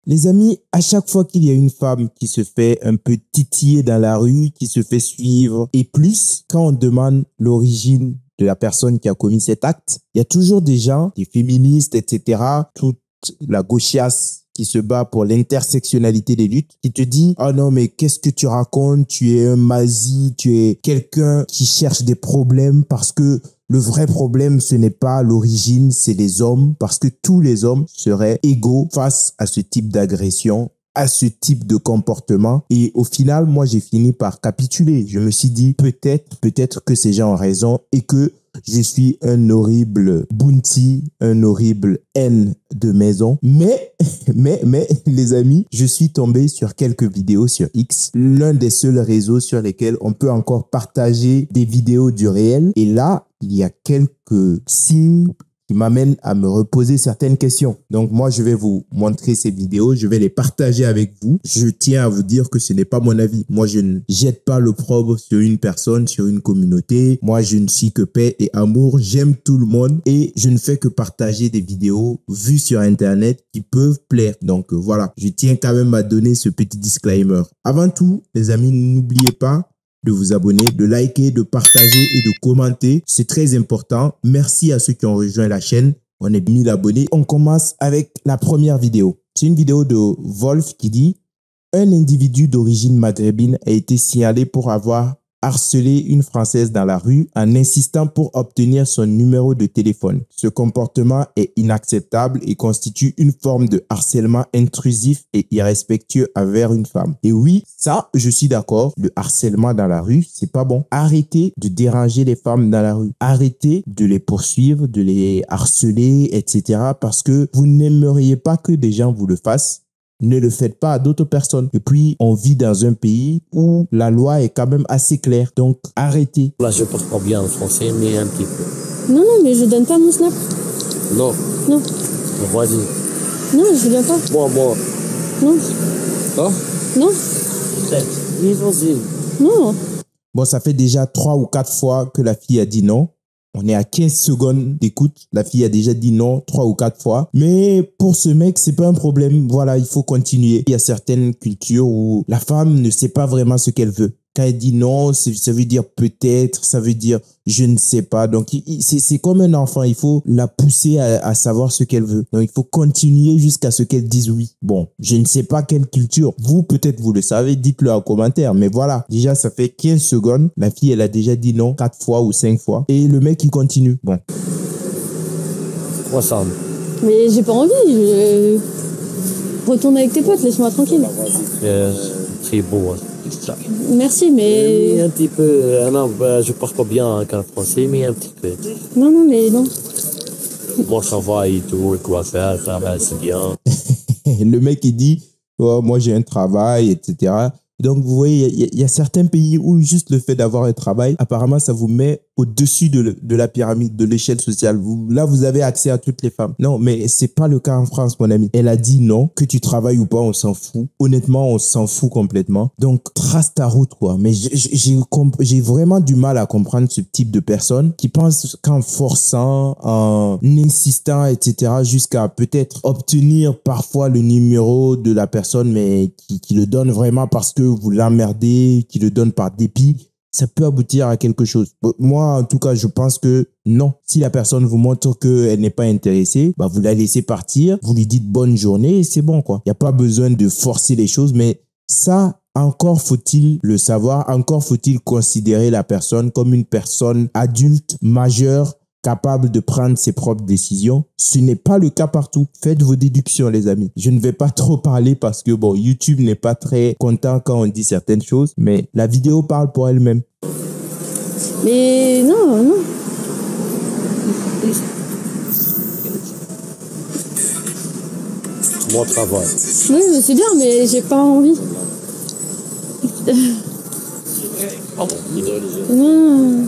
Les amis, à chaque fois qu'il y a une femme qui se fait un peu titiller dans la rue, qui se fait suivre, et plus, quand on demande l'origine de la personne qui a commis cet acte, il y a toujours des gens, des féministes, etc., toute la gauchiasse qui se bat pour l'intersectionnalité des luttes, qui te dit « Ah non, mais qu'est-ce que tu racontes? Tu es un mazi, tu es quelqu'un qui cherche des problèmes parce que le vrai problème, ce n'est pas l'origine, c'est les hommes, parce que tous les hommes seraient égaux face à ce type d'agression, à ce type de comportement. Et au final, moi, j'ai fini par capituler. Je me suis dit, peut-être que ces gens ont raison et que je suis un horrible bounty, un horrible haine de maison. Mais, les amis, je suis tombé sur quelques vidéos sur X, l'un des seuls réseaux sur lesquels on peut encore partager des vidéos du réel. Et là, il y a quelques signes qui m'amènent à me reposer certaines questions. Donc moi, je vais vous montrer ces vidéos, je vais les partager avec vous. Je tiens à vous dire que ce n'est pas mon avis. Moi, je ne jette pas l'opprobre sur une personne, sur une communauté. Moi, je ne suis que paix et amour. J'aime tout le monde et je ne fais que partager des vidéos vues sur Internet qui peuvent plaire. Donc voilà, je tiens quand même à donner ce petit disclaimer. Avant tout, les amis, n'oubliez pas de vous abonner, de liker, de partager et de commenter. C'est très important. Merci à ceux qui ont rejoint la chaîne. On est 1000 abonnés. On commence avec la première vidéo. C'est une vidéo de Wolf qui dit « Un individu d'origine maghrébine a été signalé pour avoir harcelé une Française dans la rue en insistant pour obtenir son numéro de téléphone. Ce comportement est inacceptable et constitue une forme de harcèlement intrusif et irrespectueux envers une femme. » Et oui, ça, je suis d'accord, le harcèlement dans la rue, c'est pas bon. Arrêtez de déranger les femmes dans la rue. Arrêtez de les poursuivre, de les harceler, etc. parce que vous n'aimeriez pas que des gens vous le fassent. Ne le faites pas à d'autres personnes. Et puis, on vit dans un pays où la loi est quand même assez claire. Donc, arrêtez. Là, je parle pas bien en français, mais un petit peu. Non, mais je donne pas mon snap. Non. Non. Vas-y. Non, je viens pas. Moi. Non. Hein? Non. Oui, vas-y. Non. Bon, ça fait déjà 3 ou 4 fois que la fille a dit non. On est à 15 secondes d'écoute. La fille a déjà dit non 3 ou 4 fois. Mais pour ce mec, c'est pas un problème. Voilà, il faut continuer. Il y a certaines cultures où la femme ne sait pas vraiment ce qu'elle veut. Quand elle dit non, ça veut dire peut-être, ça veut dire je ne sais pas. Donc, c'est comme un enfant. Il faut la pousser à savoir ce qu'elle veut. Donc, il faut continuer jusqu'à ce qu'elle dise oui. Bon, je ne sais pas quelle culture. Vous, peut-être, vous le savez. Dites-le en commentaire. Mais voilà, déjà, ça fait 15 secondes. La fille, elle a déjà dit non 4 fois ou 5 fois. Et le mec, il continue. Bon. Quoi ça? Mais j'ai pas envie. Retourne avec tes potes, laisse-moi tranquille. C'est beau. Merci, mais... Un petit peu. Non, je parle pas bien en français, mais un petit peu. Non, mais non. Moi, ça va et tout, quoi faire, c'est bien. Le mec, il dit, oh, moi, j'ai un travail, etc. Donc, vous voyez, il y a certains pays où juste le fait d'avoir un travail, apparemment, ça vous met au-dessus de la pyramide, de l'échelle sociale. Là, vous avez accès à toutes les femmes. Non, mais c'est pas le cas en France, mon ami. Elle a dit non, que tu travailles ou pas, on s'en fout. Honnêtement, on s'en fout complètement. Donc, trace ta route, quoi. Mais j'ai vraiment du mal à comprendre ce type de personnes qui pensent qu'en forçant, en insistant, etc., jusqu'à peut-être obtenir parfois le numéro de la personne, mais qui le donne vraiment parce que vous l'emmerdez, qui le donne par dépit, ça peut aboutir à quelque chose. Moi, en tout cas, je pense que non. Si la personne vous montre qu'elle n'est pas intéressée, bah, vous la laissez partir, vous lui dites bonne journée et c'est bon, quoi. Il n'y a pas besoin de forcer les choses, mais ça, encore faut-il le savoir, encore faut-il considérer la personne comme une personne adulte, majeure, capable de prendre ses propres décisions. Ce n'est pas le cas partout. Faites vos déductions, les amis. Je ne vais pas trop parler parce que, bon, YouTube n'est pas très content quand on dit certaines choses, mais la vidéo parle pour elle-même. Mais non. Moi, travail. Oui, mais c'est bien, mais j'ai pas envie. Non.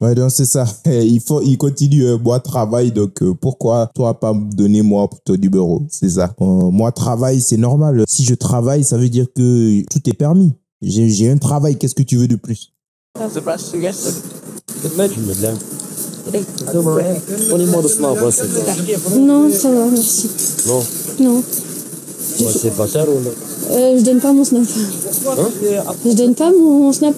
Ouais, donc c'est ça. Il continue, moi travail, donc pourquoi toi pas me donner moi ton numéro? C'est ça. Moi travail, c'est normal. Si je travaille, ça veut dire que tout est permis. J'ai un travail, qu'est-ce que tu veux de plus? Donnez-moi de cela, Non, ça va, merci. Non. Non. Moi, c'est pas cher ou non? Je donne pas mon snap. Je donne pas mon snap.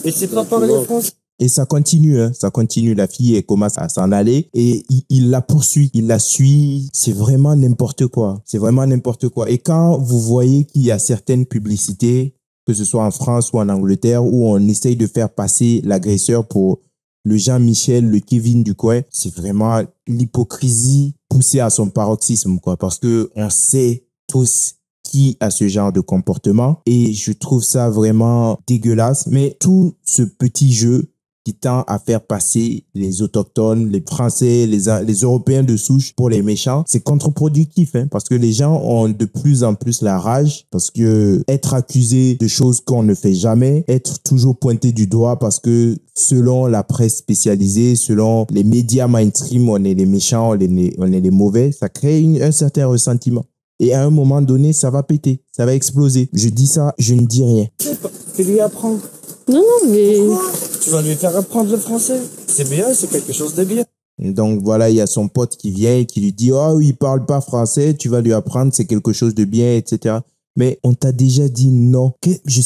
Et c'est pas parler français? Et ça continue, hein, ça continue. La fille, elle commence à s'en aller et il la poursuit, il la suit. C'est vraiment n'importe quoi. C'est vraiment n'importe quoi. Et quand vous voyez qu'il y a certaines publicités, que ce soit en France ou en Angleterre, où on essaye de faire passer l'agresseur pour le Jean-Michel, le Kevin du coin, c'est vraiment l'hypocrisie poussée à son paroxysme, quoi. Parce que on sait tous qui a ce genre de comportement et je trouve ça vraiment dégueulasse. Mais tout ce petit jeu qui tend à faire passer les autochtones, les Français, les Européens de souche pour les méchants, c'est contre-productif, hein, parce que les gens ont de plus en plus la rage, parce que être accusé de choses qu'on ne fait jamais, être toujours pointé du doigt parce que selon la presse spécialisée, selon les médias mainstream, on est les méchants, on est les mauvais, ça crée un certain ressentiment. Et à un moment donné, ça va péter, ça va exploser. Je dis ça, je ne dis rien. Tu lui apprends. Non, mais... Tu vas lui faire apprendre le français. C'est bien, c'est quelque chose de bien. Donc voilà, il y a son pote qui vient et qui lui dit « Oh, il parle pas français, tu vas lui apprendre, c'est quelque chose de bien, etc. » Mais on t'a déjà dit non. Je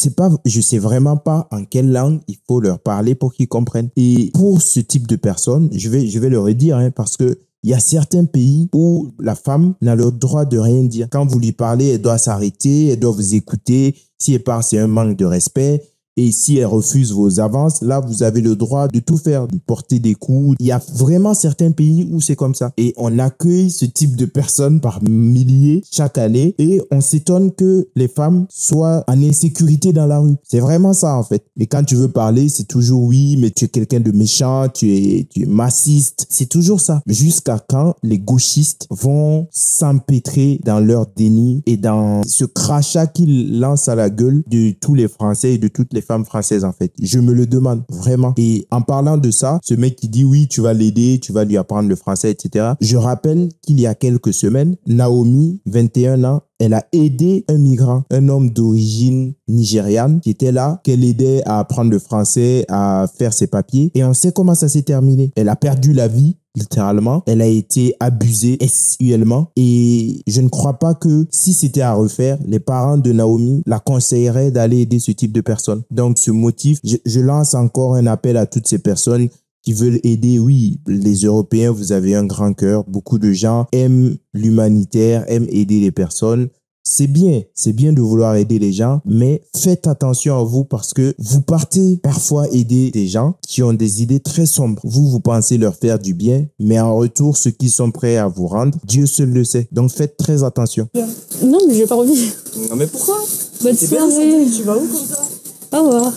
sais vraiment pas en quelle langue il faut leur parler pour qu'ils comprennent. Et pour ce type de personnes, je vais leur dire, hein, parce que il y a certains pays où la femme n'a le droit de rien dire. Quand vous lui parlez, elle doit s'arrêter, elle doit vous écouter. Si elle part, c'est un manque de respect. Et si elle refuse vos avances, là, vous avez le droit de tout faire, de porter des coups. Il y a vraiment certains pays où c'est comme ça. Et on accueille ce type de personnes par milliers chaque année. Et on s'étonne que les femmes soient en insécurité dans la rue. C'est vraiment ça, en fait. Mais quand tu veux parler, c'est toujours oui, mais tu es quelqu'un de méchant, tu es massiste. C'est toujours ça. Jusqu'à quand les gauchistes vont s'empêtrer dans leur déni et dans ce crachat qu'ils lancent à la gueule de tous les Français et de toutes les femmes françaises, en fait. Je me le demande, vraiment. Et en parlant de ça, ce mec qui dit oui, tu vas l'aider, tu vas lui apprendre le français, etc. Je rappelle qu'il y a quelques semaines, Naomi, 21 ans, elle a aidé un migrant, un homme d'origine nigériane qui était là, qu'elle aidait à apprendre le français, à faire ses papiers. Et on sait comment ça s'est terminé. Elle a perdu la vie, littéralement. Elle a été abusée sexuellement. Et je ne crois pas que si c'était à refaire, les parents de Naomi la conseilleraient d'aller aider ce type de personnes. Donc, ce motif, je lance encore un appel à toutes ces personnes qui veulent aider. Oui, les Européens, vous avez un grand cœur. Beaucoup de gens aiment l'humanitaire, aiment aider les personnes. C'est bien de vouloir aider les gens, mais faites attention à vous parce que vous partez parfois aider des gens qui ont des idées très sombres. Vous pensez leur faire du bien, mais en retour, ceux qui sont prêts à vous rendre, Dieu seul le sait. Donc faites très attention. Non, mais je vais pas revenir. Non, mais pourquoi? Bonne soirée. Tu vas où comme ça? Au revoir.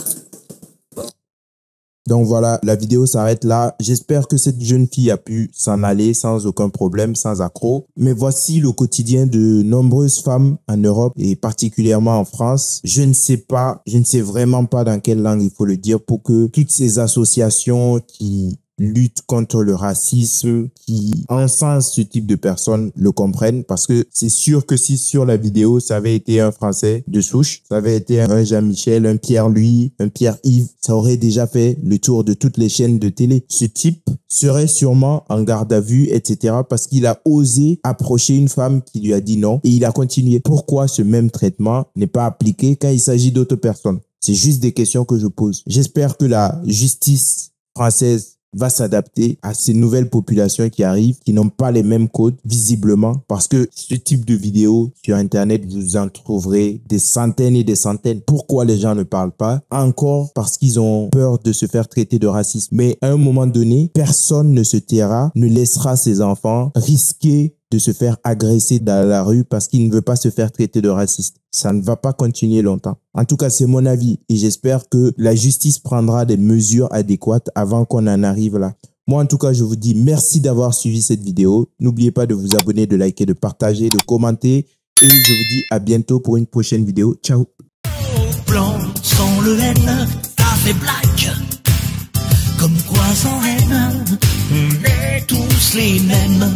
Donc voilà, la vidéo s'arrête là. J'espère que cette jeune fille a pu s'en aller sans aucun problème, sans accroc. Mais voici le quotidien de nombreuses femmes en Europe et particulièrement en France. Je ne sais vraiment pas dans quelle langue il faut le dire pour que toutes ces associations qui lutte contre le racisme, qui encensent ce type de personnes le comprennent, parce que c'est sûr que si sur la vidéo ça avait été un Français de souche, ça avait été un Jean-Michel, un Pierre-Louis, un Pierre-Yves, ça aurait déjà fait le tour de toutes les chaînes de télé. Ce type serait sûrement en garde à vue, etc. parce qu'il a osé approcher une femme qui lui a dit non et il a continué. Pourquoi ce même traitement n'est pas appliqué quand il s'agit d'autres personnes? C'est juste des questions que je pose. J'espère que la justice française va s'adapter à ces nouvelles populations qui arrivent, qui n'ont pas les mêmes codes, visiblement, parce que ce type de vidéos sur Internet, vous en trouverez des centaines et des centaines. Pourquoi les gens ne parlent pas? Encore parce qu'ils ont peur de se faire traiter de raciste. Mais à un moment donné, personne ne se taira, ne laissera ses enfants risquer de se faire agresser dans la rue parce qu'il ne veut pas se faire traiter de raciste. Ça ne va pas continuer longtemps. En tout cas, c'est mon avis et j'espère que la justice prendra des mesures adéquates avant qu'on en arrive là. Moi, en tout cas, je vous dis merci d'avoir suivi cette vidéo. N'oubliez pas de vous abonner, de liker, de partager, de commenter et je vous dis à bientôt pour une prochaine vidéo. Ciao. Blanc sans le N, ça fait black. Comme quoi sans haine, on est tous les mêmes.